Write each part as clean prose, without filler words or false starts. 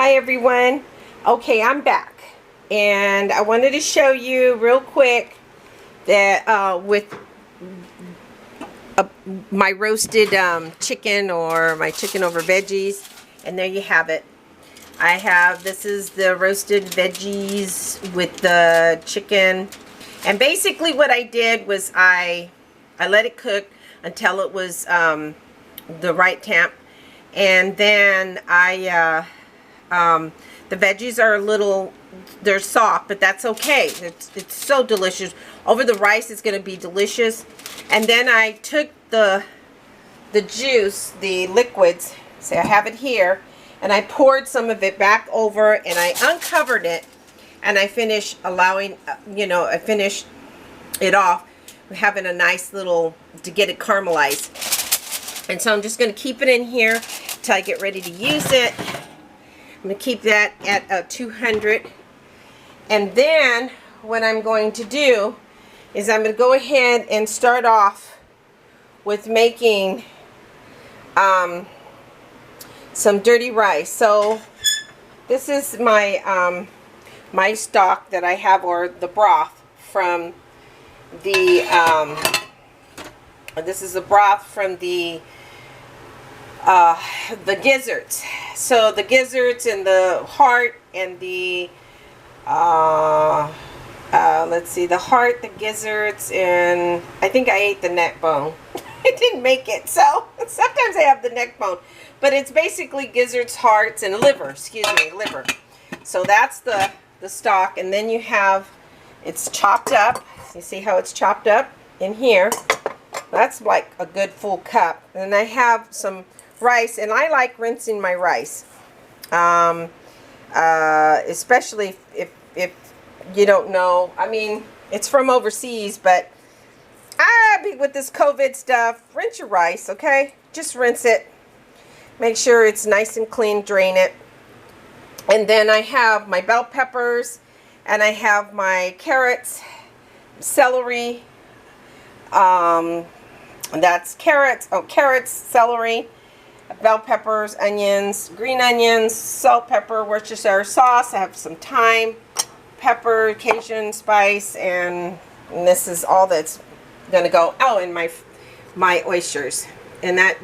Hi everyone. Okay, I'm back and I wanted to show you real quick that with my roasted chicken, or my chicken over veggies, and there you have it. This is the roasted veggies with the chicken, and basically what I did was I let it cook until it was the right temp, and then the veggies are a little, they're soft, but that's okay. It's so delicious. Over the rice, it's going to be delicious. And then I took the juice, the liquids, say I have it here, and I poured some of it back over, and I uncovered it, and I finished allowing, I finished it off, having a nice little, to get it caramelized. And so I'm just going to keep it in here till I get ready to use it. I'm going to keep that at 200. And then what I'm going to do is I'm going to go ahead and start off with making some dirty rice. So this is my my stock that I have, or the broth from the this is the broth from the gizzards. So the gizzards and the heart and the let's see, the heart, the gizzards, and I think I ate the neck bone. I didn't make it, so sometimes I have the neck bone, but it's basically gizzards, hearts, and liver. Liver. So that's the stock, and then you have, it's chopped up. You see how it's chopped up in here? That's like a good full cup. And I have some rice, and I like rinsing my rice, especially if you don't know. I mean, it's from overseas, but with this COVID stuff, rinse your rice, okay? Just rinse it. Make sure it's nice and clean, drain it. And then I have my bell peppers, and I have my carrots, celery, that's carrots, celery, bell peppers, onions, green onions, salt, pepper, Worcestershire sauce. I have some thyme, pepper, Cajun spice, and this is all that's gonna go. Oh, and my oysters, and that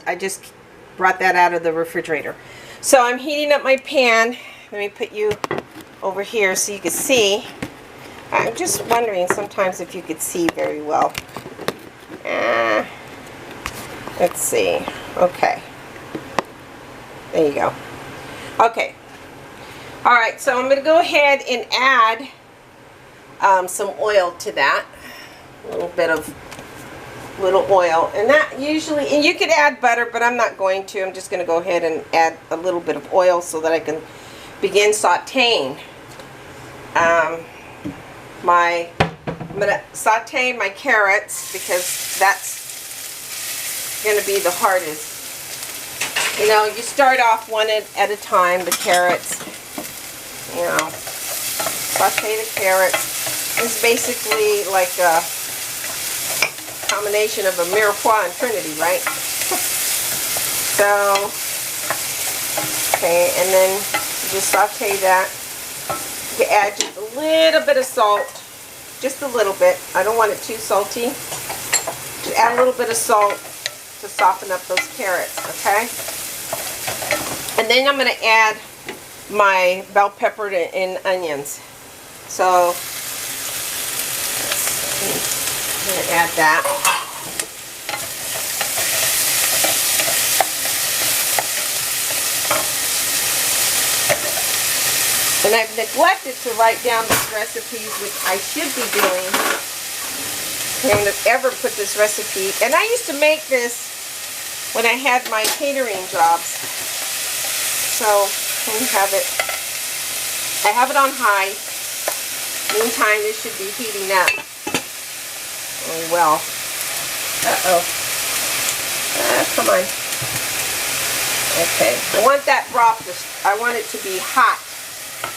I just brought that out of the refrigerator. So I'm heating up my pan. Let me put you over here so you can see. I'm just wondering sometimes if you could see very well. Let's see. Okay. There you go. Okay. All right, so I'm going to go ahead and add some oil to that. A little bit of oil. And that usually, and you could add butter, but I'm not going to. I'm just going to go ahead and add a little bit of oil so that I can begin sauteing. I'm going to saute my carrots, because that's going to be the hardest. You know, you start off one at a time, the carrots. You know, saute the carrots. It's basically like a combination of a mirepoix and Trinity, right? So, okay, and then just saute that. You can add just a little bit of salt, just a little bit. I don't want it too salty. Just add a little bit of salt to soften up those carrots, okay? And then I'm going to add my bell pepper and onions. So I'm going to add that. And I've neglected to write down these recipes, which I should be doing. I don't ever put this recipe. And I used to make this when I had my catering jobs. So we have it. I have it on high. Meantime, this should be heating up. Oh well. Uh-oh. Come on. Okay. I want that broth I want it to be hot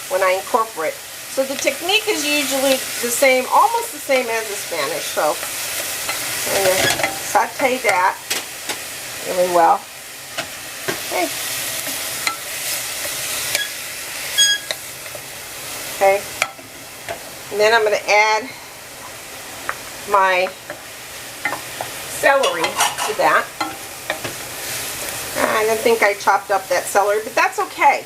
when I incorporate. So the technique is usually the same, almost the same as the Spanish. So I'm going to saute that really well. Okay. Okay. And then I'm going to add my celery to that. I don't think I chopped up that celery, but that's okay.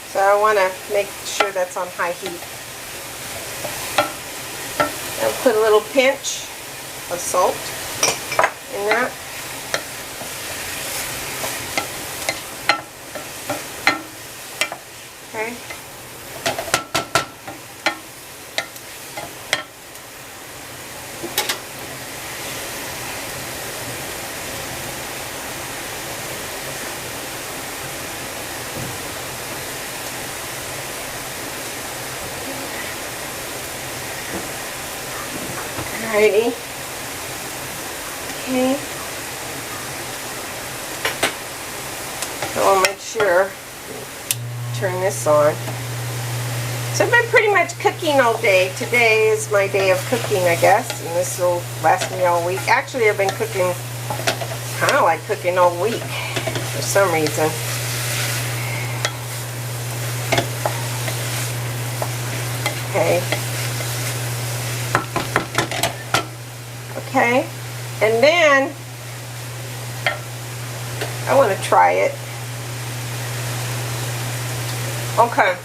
So I want to make sure that's on high heat. I'll put a little pinch of salt in that. Okay. Alrighty. Okay. So I'll make sure turn this on. So I've been pretty much cooking all day. Today is my day of cooking, I guess, and this will last me all week. Actually, I've been cooking, kind of like cooking all week for some reason. Okay. Okay, and then I want to try it. Okay,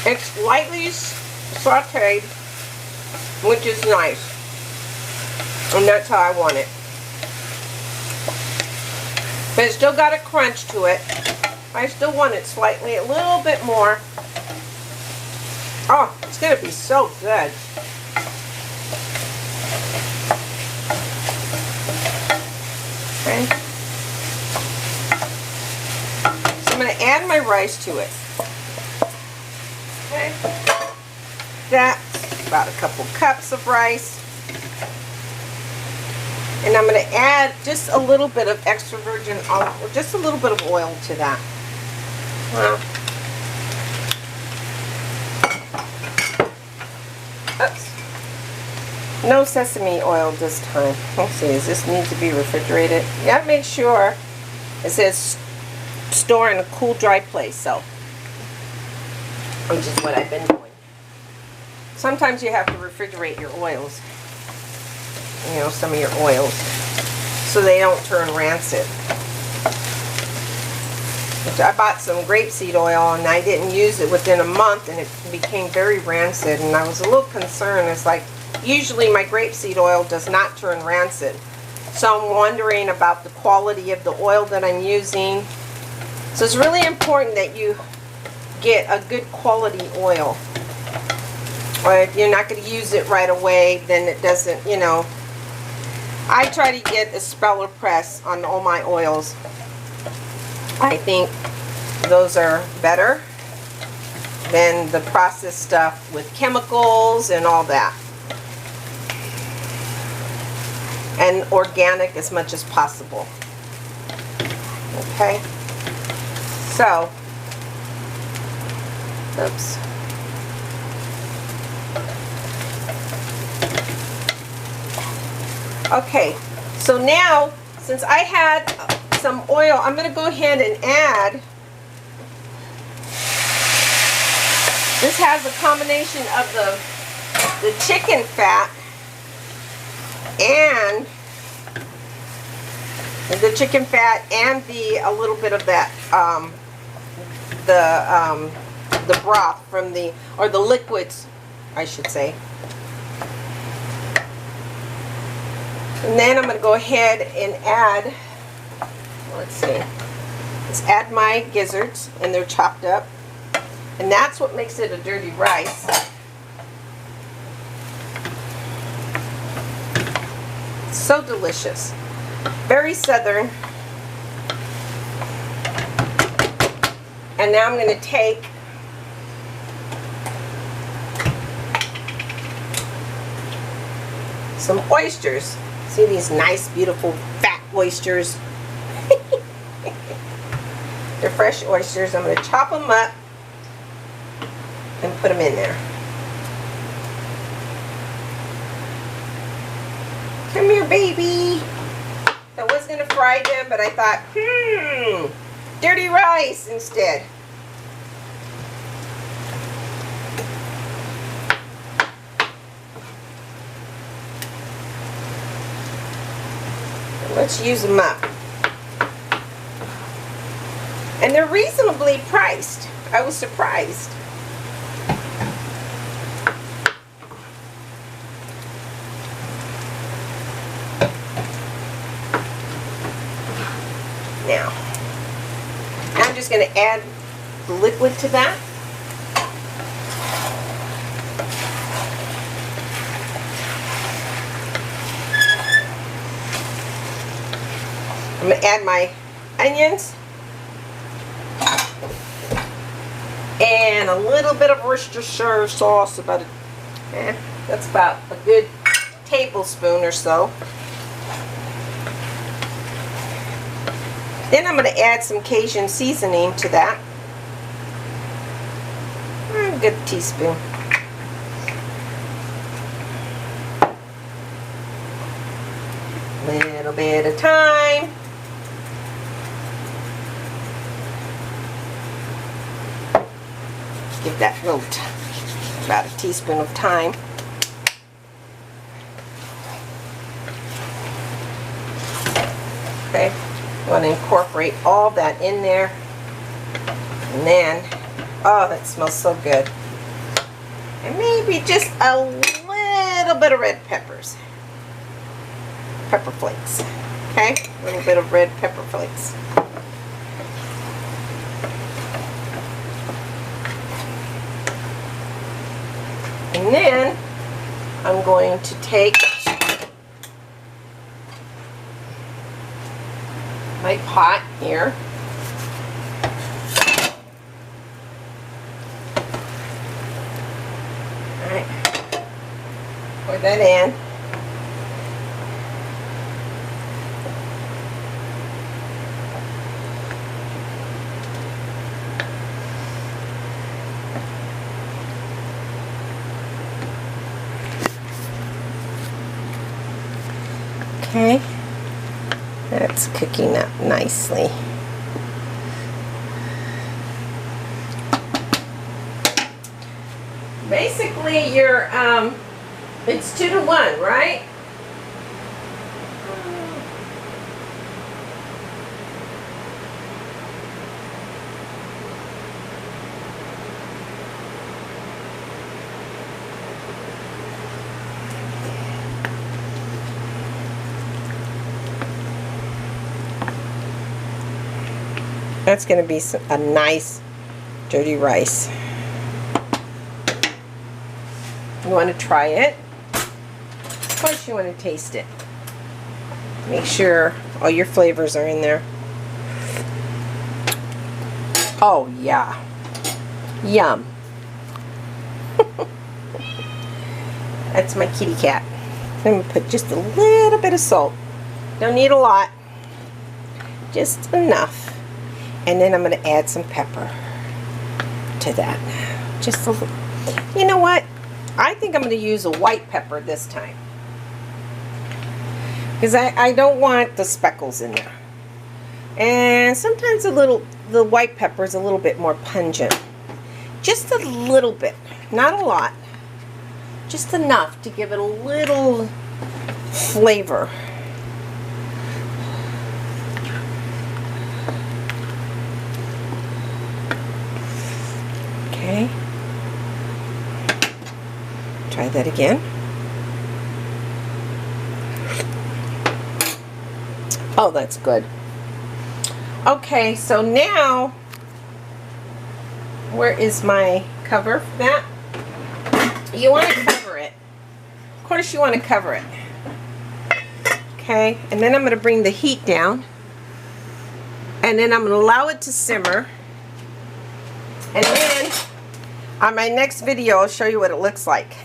it's lightly sauteed, which is nice, and that's how I want it. But it's still got a crunch to it. I still want it slightly, a little bit more. Oh, it's going to be so good. Okay. So I'm going to add my rice to it. Okay. That's about a couple cups of rice. And I'm going to add just a little bit of extra virgin olive, or just a little bit of oil to that. Well, oops. No sesame oil this time. Let's see, does this need to be refrigerated? You gotta make sure it says store in a cool, dry place, so, which is what I've been doing. Sometimes you have to refrigerate your oils, you know, some of your oils, so they don't turn rancid. Which I bought some grapeseed oil and I didn't use it within a month and it became very rancid, and I was a little concerned. It's like, usually my grapeseed oil does not turn rancid. So I'm wondering about the quality of the oil that I'm using. So it's really important that you get a good quality oil. Or if you're not going to use it right away, then it doesn't, you know. I try to get a speller press on all my oils. I think those are better than the processed stuff with chemicals and all that. And organic as much as possible. Okay, so, oops. Okay, so now, since I had some oil, I'm going to go ahead and add, this has a combination of the chicken fat and a little bit of that the broth from the, or the liquids I should say. And then I'm going to go ahead and add, let's see, let's add my gizzards, and they're chopped up, and that's what makes it a dirty rice. So delicious. Very southern. And now I'm going to take some oysters. See these nice, beautiful, fat oysters? They're fresh oysters. I'm going to chop them up and put them in there. Come here, baby. I was going to fry them, but I thought, dirty rice instead. Let's use them up. And they're reasonably priced. I was surprised. Now, I'm just going to add the liquid to that. I'm going to add my onions and a little bit of Worcestershire sauce, that's about a good tablespoon or so. Then I'm going to add some Cajun seasoning to that. A good teaspoon. Little bit of thyme. Give that about a teaspoon of thyme. Okay, I want to incorporate all that in there. And then, oh, that smells so good. And maybe just a little bit of red peppers. Pepper flakes. Okay, a little bit of red pepper flakes. And then I'm going to take my pot here. Alright, pour that in. Okay, that's cooking up nicely. Basically, you're it's 2 to 1, right? That's going to be a nice dirty rice. You want to try it. Of course you want to taste it. Make sure all your flavors are in there. Oh yeah. Yum. That's my kitty cat. I'm going to put just a little bit of salt. Don't need a lot. Just enough. And then I'm going to add some pepper to that. Just a little. You know what? I think I'm going to use a white pepper this time. Because I don't want the speckles in there. And sometimes the white pepper is a little bit more pungent. Just a little bit. Not a lot. Just enough to give it a little flavor. Okay. Try that again. Oh, that's good. Okay, so now, where is my cover for that? You want to cover it. Of course you want to cover it. Okay, and then I'm going to bring the heat down. And then I'm going to allow it to simmer. And then, on my next video, I'll show you what it looks like.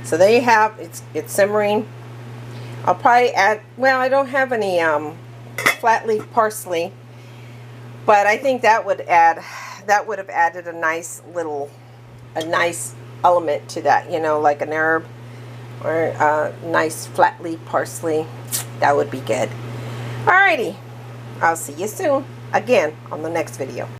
So there you have, it's simmering. I'll probably add, well, I don't have any flat leaf parsley, but I think that would have added a nice element to that, you know, like an herb or a nice flat leaf parsley. That would be good. Alrighty, I'll see you soon again on the next video.